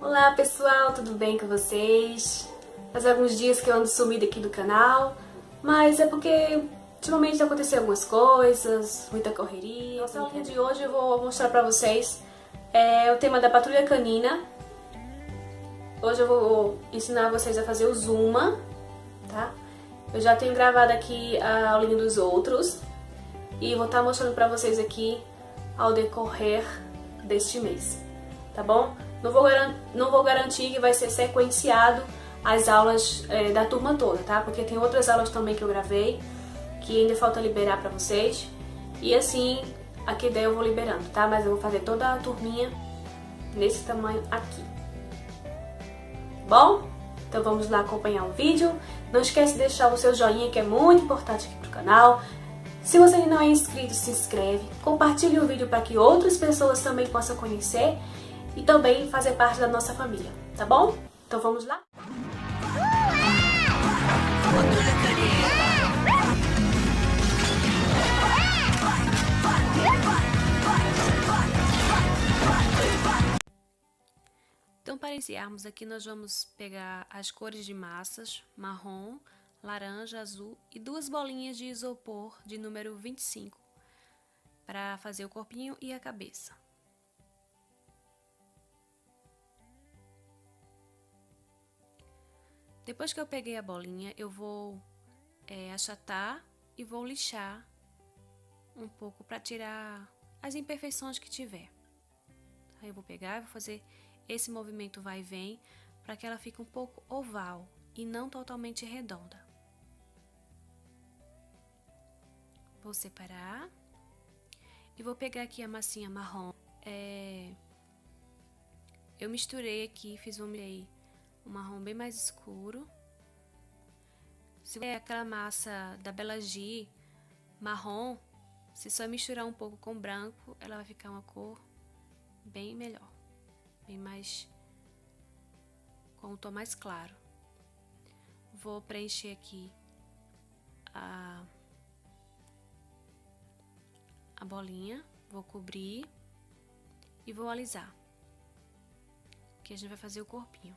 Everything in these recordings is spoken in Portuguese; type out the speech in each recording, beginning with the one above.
Olá pessoal, tudo bem com vocês? Faz alguns dias que eu ando sumida aqui do canal, mas é porque ultimamente aconteceu algumas coisas, muita correria. Nossa aulinha de hoje eu vou mostrar pra vocês o tema da patrulha canina. Hoje eu vou ensinar vocês a fazer o Zuma, tá? Eu já tenho gravado aqui a aulinha dos outros e vou estar mostrando pra vocês aqui ao decorrer deste mês, tá bom? Não vou garantir que vai ser sequenciado as aulas da turma toda, tá? Porque tem outras aulas também que eu gravei, que ainda falta liberar pra vocês. E assim, aqui daí eu vou liberando, tá? Mas eu vou fazer toda a turminha nesse tamanho aqui. Bom? Então vamos lá acompanhar o vídeo. Não esquece de deixar o seu joinha, que é muito importante aqui pro canal. Se você ainda não é inscrito, se inscreve. Compartilhe o vídeo para que outras pessoas também possam conhecer e também fazer parte da nossa família, tá bom? Então vamos lá? Então, para iniciarmos aqui, nós vamos pegar as cores de massas, marrom, laranja, azul e duas bolinhas de isopor de número 25 para fazer o corpinho e a cabeça. Depois que eu peguei a bolinha, eu vou achatar e vou lixar um pouco para tirar as imperfeições que tiver. Aí eu vou pegar e vou fazer esse movimento vai e vem para que ela fique um pouco oval e não totalmente redonda. Vou separar e vou pegar aqui a massinha marrom. Eu misturei aqui, fiz um marrom bem mais escuro. Se é aquela massa da Bela G marrom, se só misturar um pouco com branco, ela vai ficar uma cor bem melhor, bem mais com um tom mais claro. Vou preencher aqui a bolinha, vou cobrir e vou alisar, que a gente vai fazer o corpinho.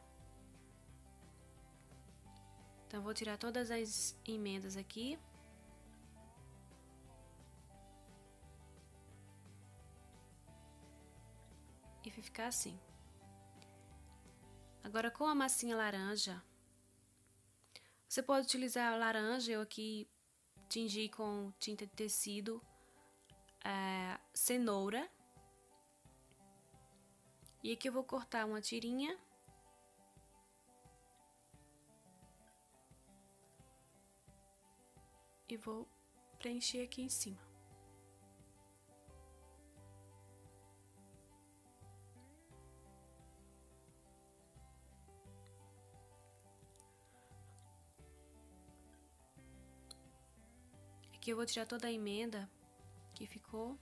Então, vou tirar todas as emendas aqui. E vai ficar assim. Agora, com a massinha laranja, você pode utilizar a laranja, eu aqui tingi com tinta de tecido, cenoura. E aqui eu vou cortar uma tirinha. E vou preencher aqui em cima. Aqui eu vou tirar toda a emenda que ficou.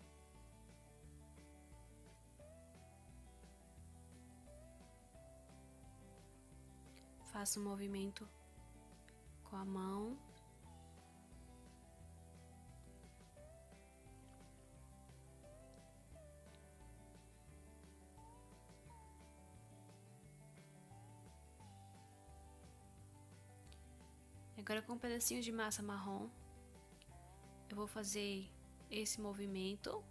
Faço um movimento com a mão. Agora, com um pedacinho de massa marrom, eu vou fazer esse movimento.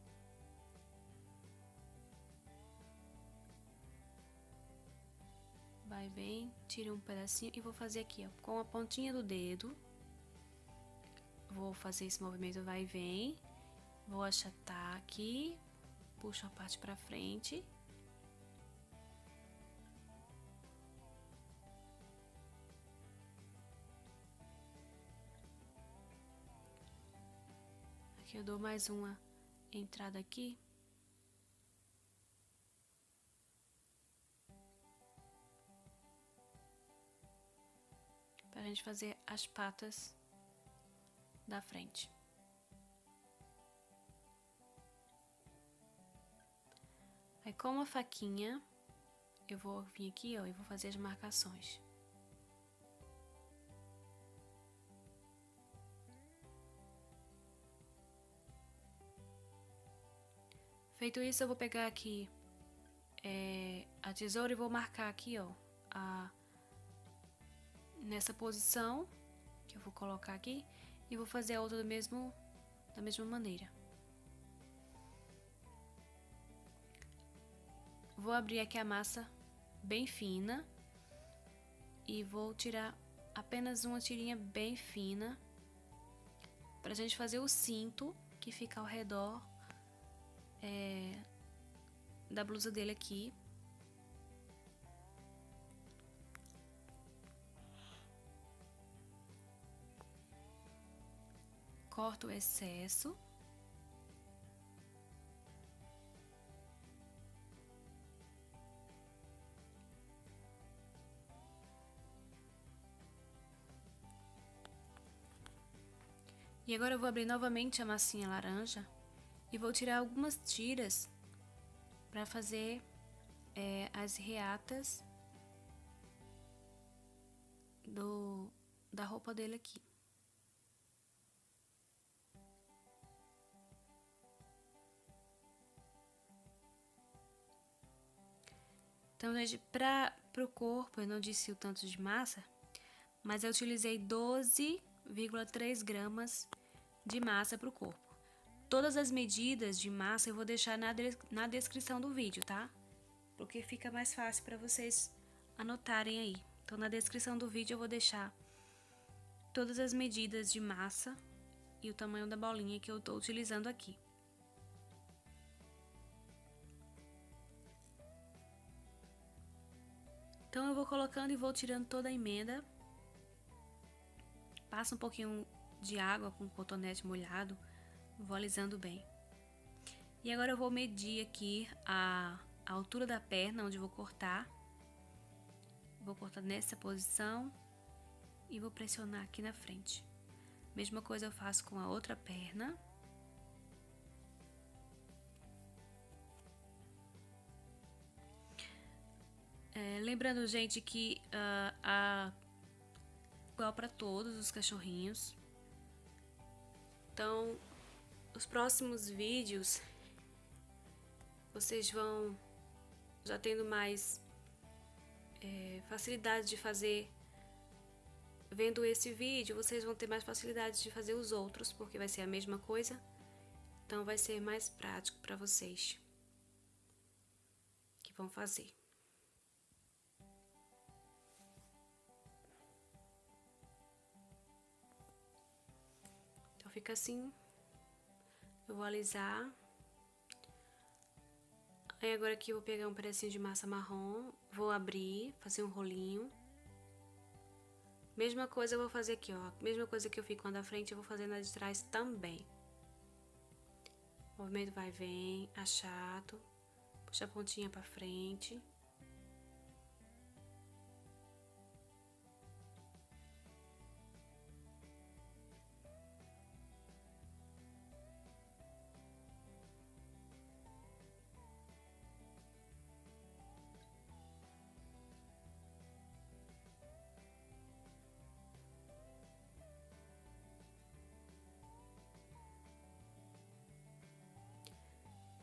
Vai bem, tiro um pedacinho e vou fazer aqui, ó, com a pontinha do dedo. Vou fazer esse movimento vai e vem. Vou achatar aqui, puxo a parte pra frente. Eu dou mais uma entrada aqui. Para a gente fazer as patas da frente. Aí, com uma faquinha, eu vou vir aqui, ó, e vou fazer as marcações. Feito isso, eu vou pegar aqui a tesoura e vou marcar aqui, ó, nessa posição que eu vou colocar aqui, e vou fazer a outra da mesma maneira. Vou abrir aqui a massa bem fina e vou tirar apenas uma tirinha bem fina pra gente fazer o cinto que fica ao redor da blusa dele aqui. Corto o excesso. E agora eu vou abrir novamente a massinha laranja e vou tirar algumas tiras para fazer as reatas da roupa dele aqui. Então, gente, para o corpo, eu não disse o tanto de massa, mas eu utilizei 12,3 gramas de massa para o corpo. Todas as medidas de massa eu vou deixar na descrição do vídeo, tá? Porque fica mais fácil para vocês anotarem aí. Então, na descrição do vídeo eu vou deixar todas as medidas de massa e o tamanho da bolinha que eu tô utilizando aqui. Então, eu vou colocando e vou tirando toda a emenda. Passa um pouquinho de água com cotonete molhado, vou alisando bem. E agora eu vou medir aqui a altura da perna, onde eu vou cortar. Vou cortar nessa posição e vou pressionar aqui na frente. Mesma coisa eu faço com a outra perna. Lembrando, gente, que igual para todos os cachorrinhos. Então, os próximos vídeos vocês vão já tendo mais facilidade de fazer. Vendo esse vídeo, vocês vão ter mais facilidade de fazer os outros, porque vai ser a mesma coisa. Então, vai ser mais prático para vocês que vão fazer. Então, fica assim. Eu vou alisar. Aí, agora aqui eu vou pegar um pedacinho de massa marrom, vou abrir, fazer um rolinho. Mesma coisa eu vou fazer aqui, ó. Mesma coisa que eu fiz com a da frente, eu vou fazer na de trás também. O movimento vai e vem, achato, puxa a pontinha pra frente.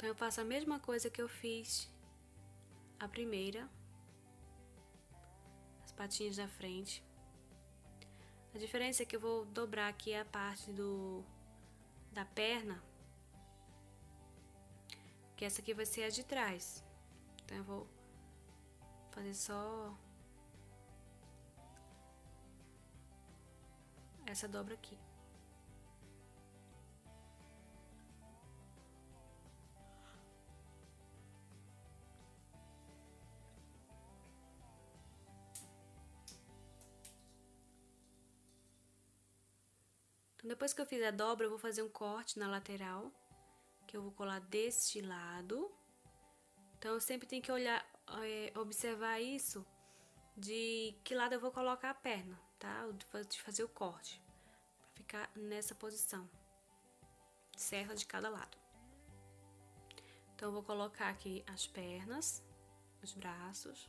Então, eu faço a mesma coisa que eu fiz a primeira, as patinhas da frente. A diferença é que eu vou dobrar aqui a parte da perna, que essa aqui vai ser a de trás. Então, eu vou fazer só essa dobra aqui. Então, depois que eu fiz a dobra, eu vou fazer um corte na lateral, que eu vou colar deste lado. Então, eu sempre tenho que olhar, observar isso, de que lado eu vou colocar a perna, tá? De fazer o corte, pra ficar nessa posição certa de cada lado. Então, eu vou colocar aqui as pernas, os braços,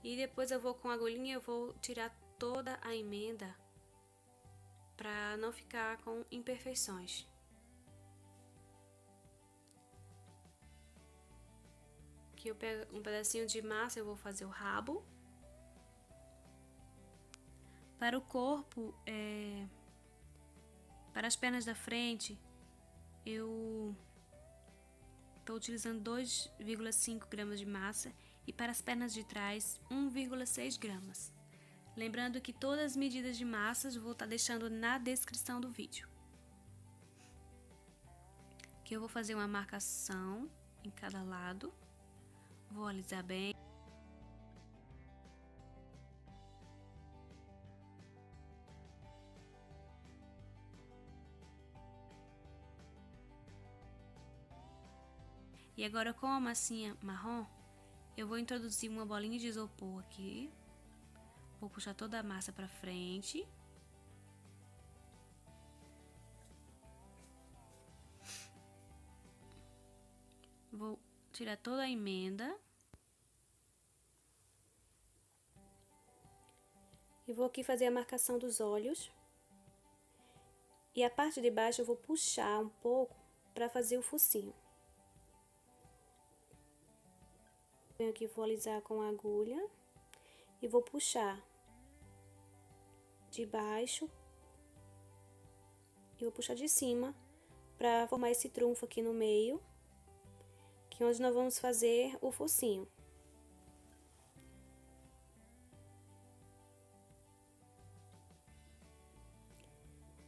e depois eu vou com a agulhinha, eu vou tirar toda a emenda para não ficar com imperfeições. Que Aqui eu pego um pedacinho de massa, eu vou fazer o rabo. Para o corpo, para as pernas da frente, eu estou utilizando 2,5 gramas de massa e para as pernas de trás 1,6 gramas. Lembrando que todas as medidas de massas eu vou estar deixando na descrição do vídeo. Aqui eu vou fazer uma marcação em cada lado, vou alisar bem. E agora com a massinha marrom, eu vou introduzir uma bolinha de isopor aqui. Vou puxar toda a massa pra frente. Vou tirar toda a emenda. E vou aqui fazer a marcação dos olhos. E a parte de baixo eu vou puxar um pouco pra fazer o focinho. Venho aqui, vou alisar com a agulha e vou puxar de baixo e vou puxar de cima para formar esse trunfo aqui no meio, que é onde nós vamos fazer o focinho.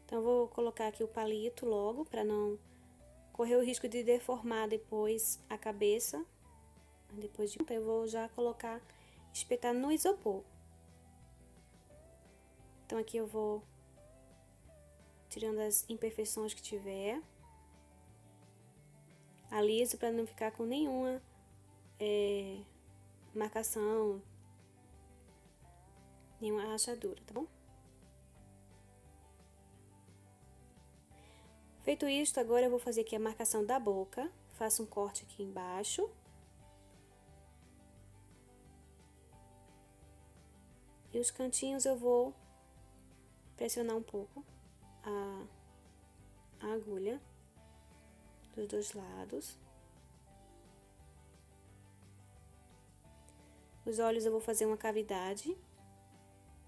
Então, vou colocar aqui o palito logo, para não correr o risco de deformar depois a cabeça. Depois eu vou já colocar, espetar no isopor. Então, aqui eu vou tirando as imperfeições que tiver. Aliso para não ficar com nenhuma marcação, nenhuma rachadura, tá bom? Feito isto, agora eu vou fazer aqui a marcação da boca. Faço um corte aqui embaixo. E os cantinhos eu vou pressionar um pouco a agulha dos dois lados. Os olhos eu vou fazer uma cavidade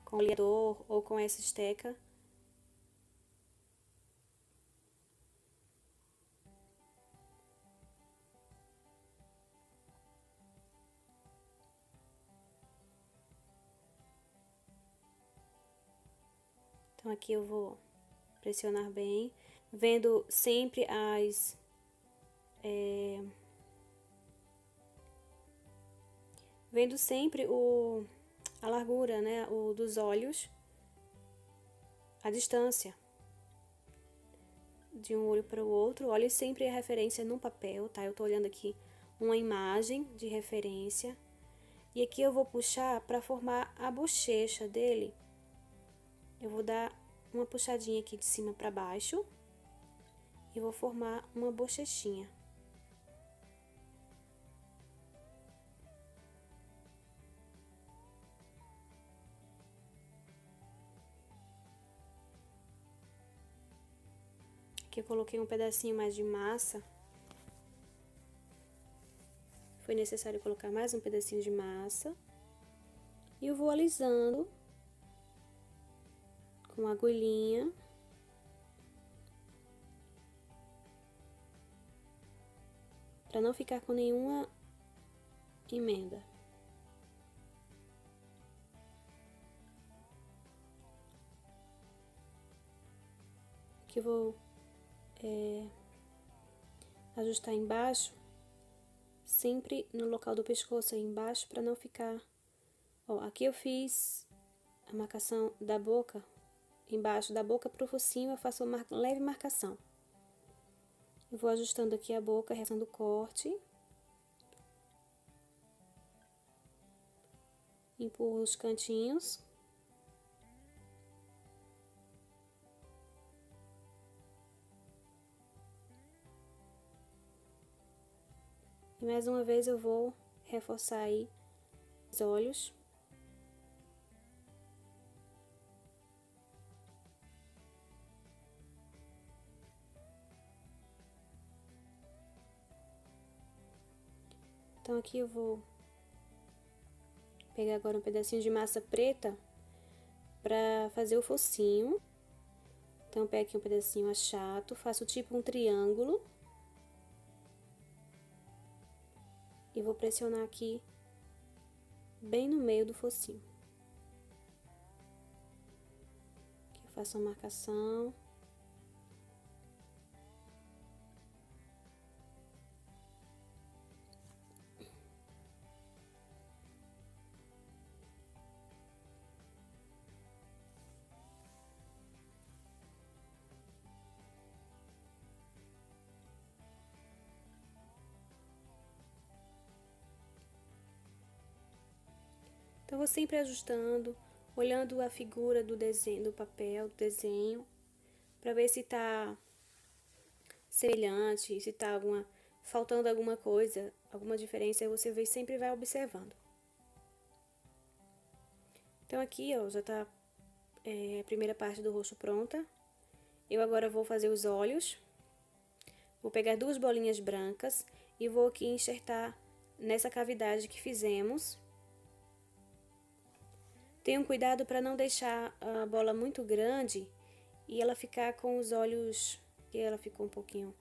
com oleador ou com essa esteca. Então, aqui eu vou pressionar bem, vendo sempre a largura, né, dos olhos, a distância de um olho para o outro. Olhe sempre a referência no papel, tá? Eu tô olhando aqui uma imagem de referência. E aqui eu vou puxar para formar a bochecha dele. Eu vou dar uma puxadinha aqui de cima para baixo e vou formar uma bochechinha. Aqui eu coloquei um pedacinho mais de massa. Foi necessário colocar mais um pedacinho de massa. E eu vou alisando com a agulhinha. Para não ficar com nenhuma emenda. Aqui eu vou ajustar embaixo, sempre no local do pescoço aí embaixo, para não ficar... Ó, aqui eu fiz a marcação da boca, embaixo da boca pro focinho eu faço uma leve marcação. Eu vou ajustando aqui a boca, realizando o corte. Empurro os cantinhos. E mais uma vez eu vou reforçar aí os olhos. Então aqui eu vou pegar agora um pedacinho de massa preta para fazer o focinho. Então, pego aqui um pedacinho achato, faço tipo um triângulo. E vou pressionar aqui, bem no meio do focinho. Aqui eu faço uma marcação. Então, vou sempre ajustando, olhando a figura do desenho, do papel, do desenho, para ver se tá semelhante, se tá faltando alguma coisa, alguma diferença, aí você sempre vai observando. Então, aqui, ó, já tá a primeira parte do rosto pronta. Eu agora vou fazer os olhos. Vou pegar 2 bolinhas brancas e vou aqui enxertar nessa cavidade que fizemos. Tenham cuidado para não deixar a bola muito grande e ela ficar com os olhos, que ela ficou um pouquinho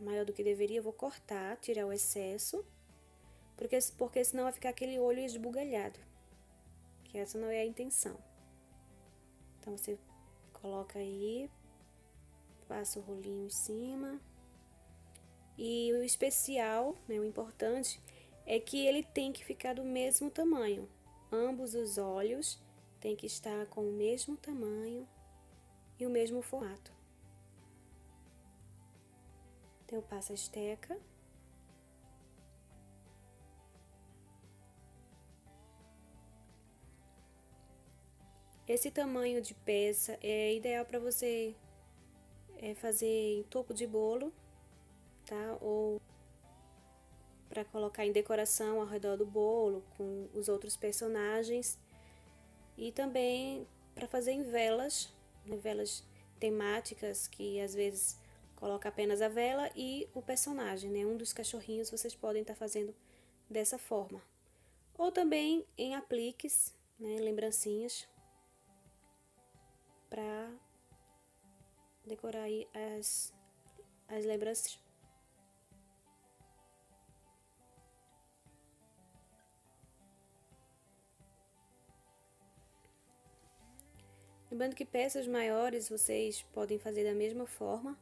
maior do que deveria. Eu vou cortar, tirar o excesso, porque senão vai ficar aquele olho esbugalhado, que essa não é a intenção. Então, você coloca aí, passa o rolinho em cima. E o especial, né, o importante, é que ele tem que ficar do mesmo tamanho. Ambos os olhos têm que estar com o mesmo tamanho e o mesmo formato. Então, eu passo a esteca. Esse tamanho de peça é ideal para você fazer em topo de bolo, tá? Ou para colocar em decoração ao redor do bolo com os outros personagens. E também para fazer em velas, né? Velas temáticas que às vezes coloca apenas a vela e o personagem, né? Um dos cachorrinhos vocês podem estar fazendo dessa forma. Ou também em apliques, né? Lembrancinhas, para decorar aí as lembranças. Lembrando que peças maiores vocês podem fazer da mesma forma.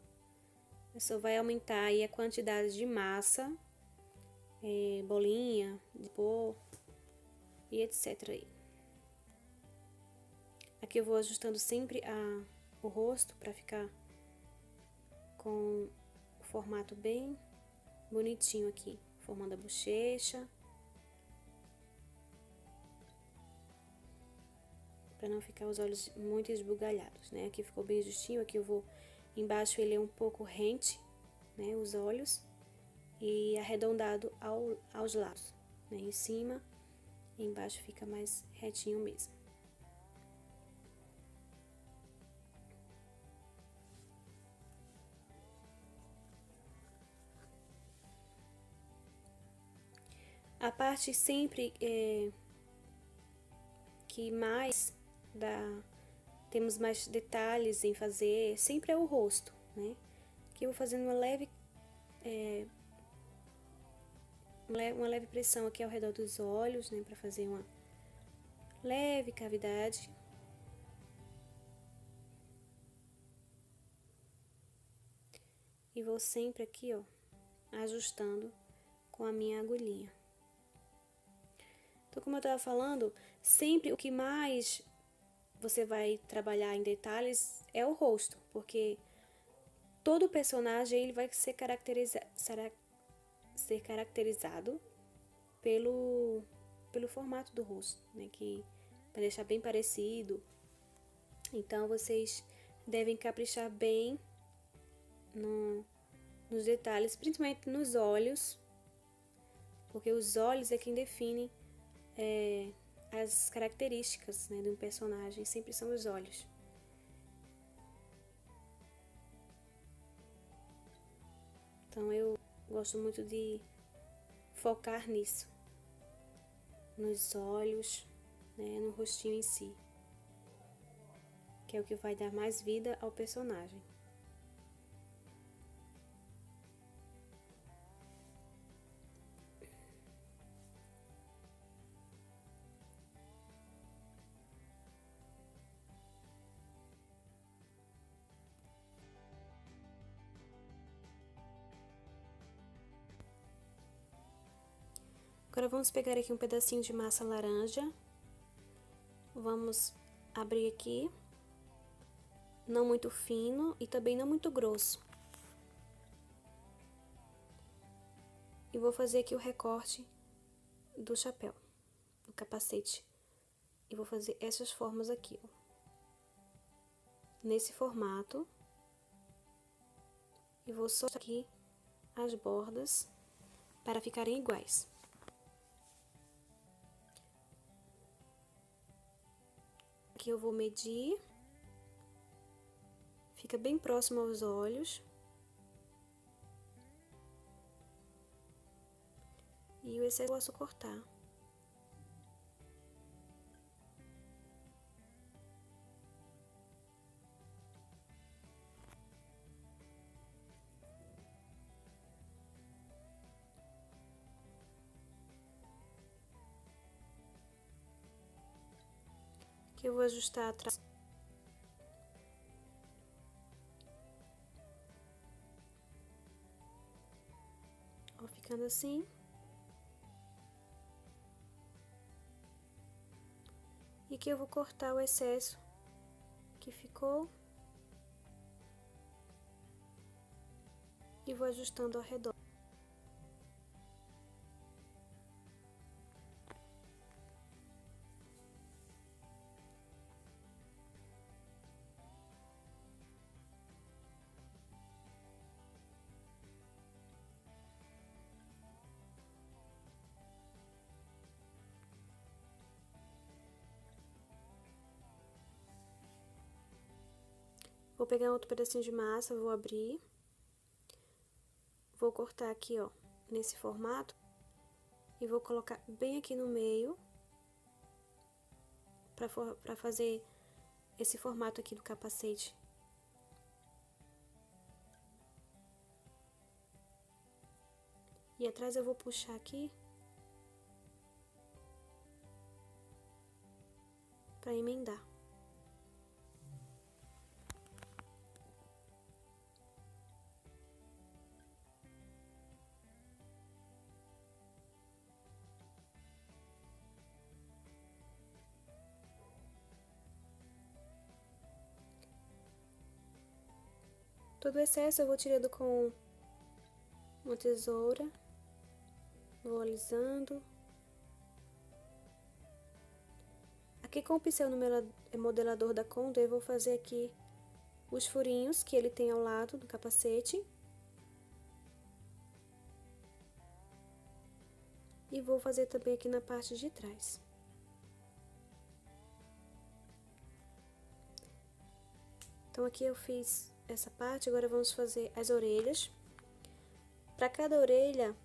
Só vai aumentar aí a quantidade de massa, bolinha, de pó e etc. aí. Aqui eu vou ajustando sempre o rosto para ficar com o formato bem bonitinho aqui, formando a bochecha. Para não ficar os olhos muito esbugalhados, né? Aqui ficou bem justinho, aqui eu vou embaixo, ele é um pouco rente, né? Os olhos, e arredondado aos lados, né? Em cima e embaixo fica mais retinho mesmo. A parte sempre que mais temos mais detalhes em fazer, sempre é o rosto, né? Aqui eu vou fazendo uma leve pressão aqui ao redor dos olhos, né? Para fazer uma leve cavidade. E vou sempre aqui, ó, ajustando com a minha agulhinha. Então, como eu estava falando, sempre o que mais você vai trabalhar em detalhes é o rosto, porque todo personagem ele vai ser caracterizado pelo formato do rosto, né? Que vai deixar bem parecido. Então, vocês devem caprichar bem nos detalhes, principalmente nos olhos, porque os olhos é quem define as características, né, de um personagem, sempre são os olhos. Então eu gosto muito de focar nisso, nos olhos, né, no rostinho em si, que é o que vai dar mais vida ao personagem. Agora vamos pegar aqui um pedacinho de massa laranja, vamos abrir aqui, não muito fino e também não muito grosso. E vou fazer aqui o recorte do chapéu, do capacete. E vou fazer essas formas aqui, ó. Nesse formato. E vou só aqui as bordas para ficarem iguais. Aqui eu vou medir, fica bem próximo aos olhos. E o excesso eu posso cortar. Aqui eu vou ajustar atrás. Ó, ficando assim. E aqui eu vou cortar o excesso que ficou. E vou ajustando ao redor. Vou pegar outro pedacinho de massa, vou abrir. Vou cortar aqui, ó, nesse formato. E vou colocar bem aqui no meio. Pra fazer esse formato aqui do capacete. E atrás eu vou puxar aqui. Pra emendar. Todo o excesso eu vou tirando com uma tesoura, vou alisando. Aqui com o pincel modelador da Condé eu vou fazer aqui os furinhos que ele tem ao lado do capacete. E vou fazer também aqui na parte de trás. Então aqui eu fiz essa parte, agora vamos fazer as orelhas. Para cada orelha,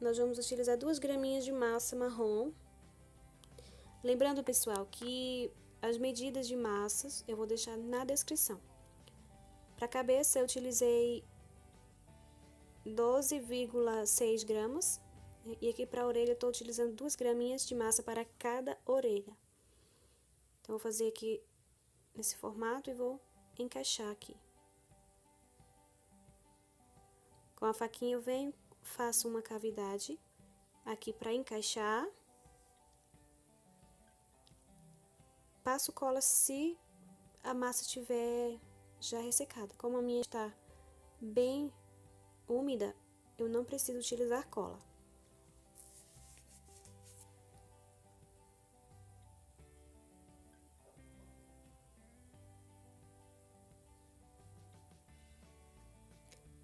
nós vamos utilizar 2 graminhas de massa marrom. Lembrando, pessoal, que as medidas de massas eu vou deixar na descrição. Para a cabeça, eu utilizei 12,6 gramas. E aqui para a orelha, eu estou utilizando 2 graminhas de massa para cada orelha. Então, vou fazer aqui nesse formato e vou encaixar aqui. Com a faquinha eu venho, faço uma cavidade aqui para encaixar. Passo cola se a massa estiver já ressecada. Como a minha está bem úmida, eu não preciso utilizar cola.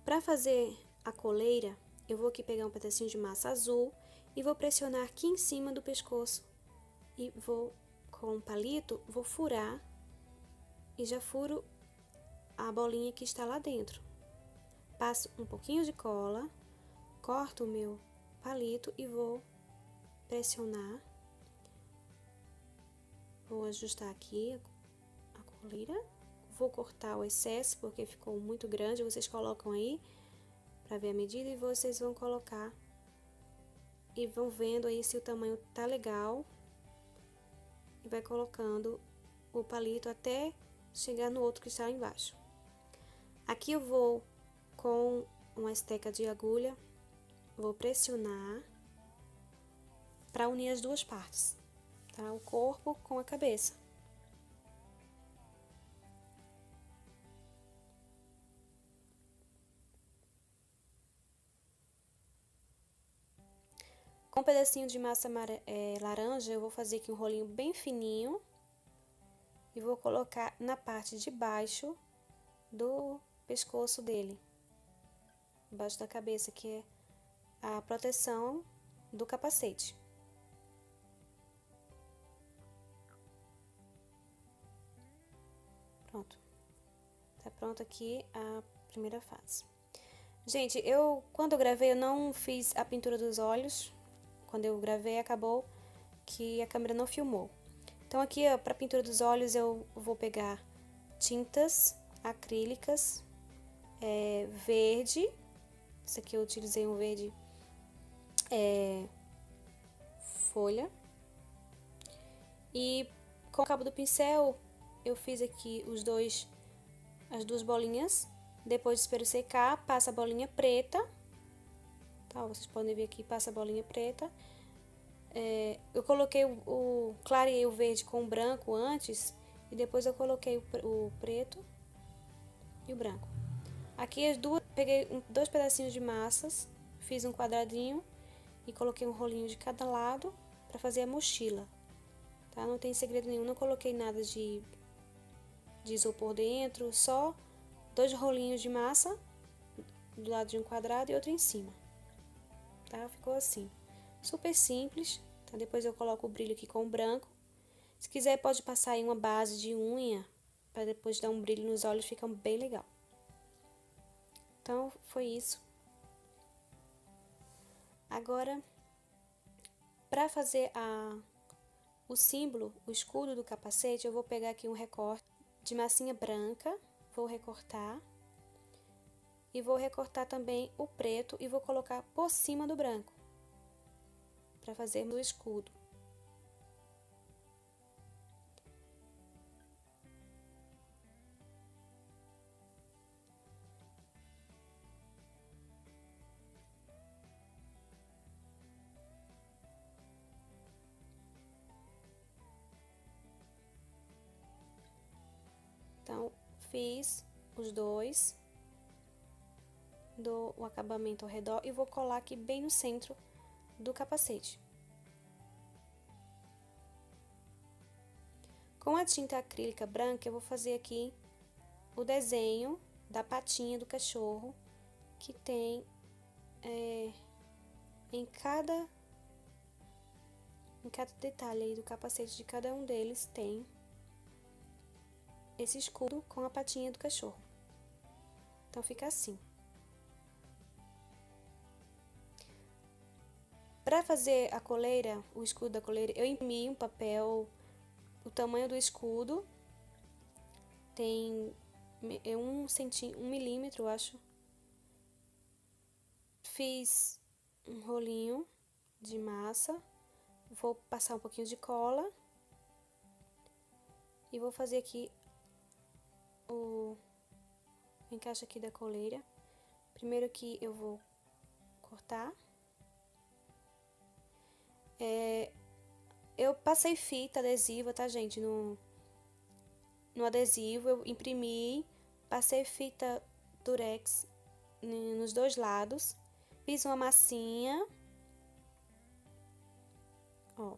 Para fazer a coleira, eu vou aqui pegar um pedacinho de massa azul e vou pressionar aqui em cima do pescoço. E vou, com um palito, vou furar e já furo a bolinha que está lá dentro. Passo um pouquinho de cola, corto o meu palito e vou pressionar. Vou ajustar aqui a coleira. Vou cortar o excesso porque ficou muito grande. Vocês colocam aí para ver a medida e vocês vão colocar e vão vendo aí se o tamanho tá legal. E vai colocando o palito até chegar no outro que está embaixo. Aqui eu vou com uma esteca de agulha, vou pressionar para unir as duas partes, tá? O corpo com a cabeça. Com um pedacinho de massa laranja, eu vou fazer aqui um rolinho bem fininho e vou colocar na parte de baixo do pescoço dele, embaixo da cabeça, que é a proteção do capacete. Pronto. Tá pronto aqui a primeira fase. Gente, quando eu gravei, eu não fiz a pintura dos olhos. Quando eu gravei, acabou que a câmera não filmou. Então aqui, para pintura dos olhos, eu vou pegar tintas acrílicas, verde. Esse aqui eu utilizei um verde folha. E com o cabo do pincel, eu fiz aqui as duas bolinhas. Depois espero secar, passa a bolinha preta. Tá, vocês podem ver aqui, passa a bolinha preta. Eu coloquei clareei o verde com o branco antes e depois eu coloquei o preto e o branco. Aqui peguei dois pedacinhos de massas, fiz um quadradinho e coloquei um rolinho de cada lado para fazer a mochila, tá? Não tem segredo nenhum, não coloquei nada de isopor dentro, só dois rolinhos de massa do lado de um quadrado e outro em cima, tá? Ficou assim, super simples, tá? Depois eu coloco o brilho aqui com o branco. Se quiser pode passar aí uma base de unha para depois dar um brilho nos olhos, fica bem legal. Então foi isso. Agora, para fazer o símbolo, o escudo do capacete, eu vou pegar aqui um recorte de massinha branca, vou recortar. E vou recortar também o preto e vou colocar por cima do branco, para fazer o escudo. Então, fiz os dois, dou o acabamento ao redor e vou colar aqui bem no centro do capacete. Com a tinta acrílica branca, eu vou fazer aqui o desenho da patinha do cachorro, que tem em cada detalhe aí do capacete de cada um deles tem esse escudo com a patinha do cachorro. Então fica assim. Para fazer a coleira, o escudo da coleira, eu imprimi um papel, o tamanho do escudo tem 1 milímetro, eu acho. Fiz um rolinho de massa, vou passar um pouquinho de cola e vou fazer aqui o encaixe aqui da coleira. Primeiro aqui eu vou cortar. Eu passei fita adesiva, tá, gente? No adesivo eu imprimi, passei fita durex nos dois lados, fiz uma massinha, ó.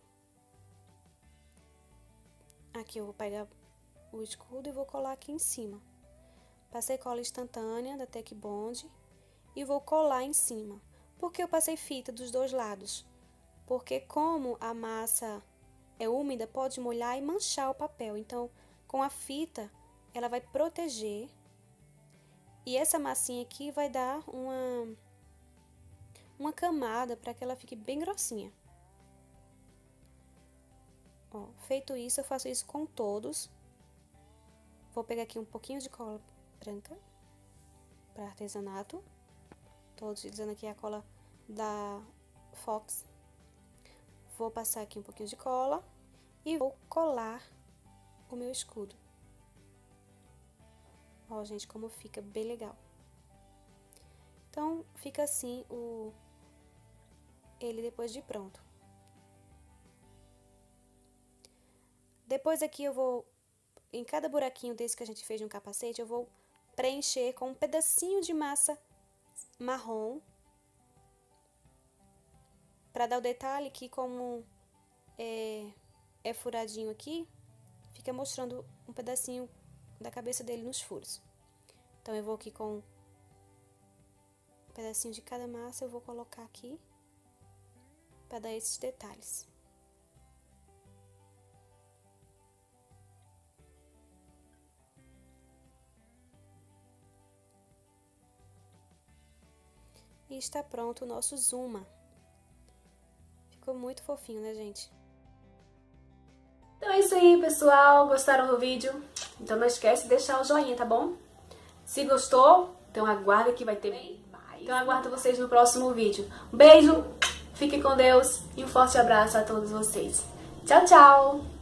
Aqui eu vou pegar o escudo e vou colar aqui em cima. Passei cola instantânea da Tec Bond e vou colar em cima. Por que eu passei fita dos dois lados? Porque como a massa é úmida, pode molhar e manchar o papel. Então, com a fita, ela vai proteger. E essa massinha aqui vai dar um uma camada para que ela fique bem grossinha. Ó, feito isso, eu faço isso com todos. Vou pegar aqui um pouquinho de cola branca para artesanato. Tô utilizando aqui a cola da Fox. Vou passar aqui um pouquinho de cola e vou colar o meu escudo. Ó, gente, como fica bem legal. Então, fica assim ele depois de pronto. Depois aqui eu vou, em cada buraquinho desse que a gente fez de um capacete, eu vou preencher com um pedacinho de massa marrom. Pra dar o detalhe que como é furadinho aqui, fica mostrando um pedacinho da cabeça dele nos furos. Então, eu vou aqui com um pedacinho de cada massa, eu vou colocar aqui para dar esses detalhes. E está pronto o nosso Zuma. Ficou muito fofinho, né, gente? Então é isso aí, pessoal. Gostaram do vídeo? Então não esquece de deixar o joinha, tá bom? Se gostou, então aguarda que vai ter bem mais. Então aguardo vocês no próximo vídeo. Um beijo, fiquem com Deus e um forte abraço a todos vocês. Tchau, tchau!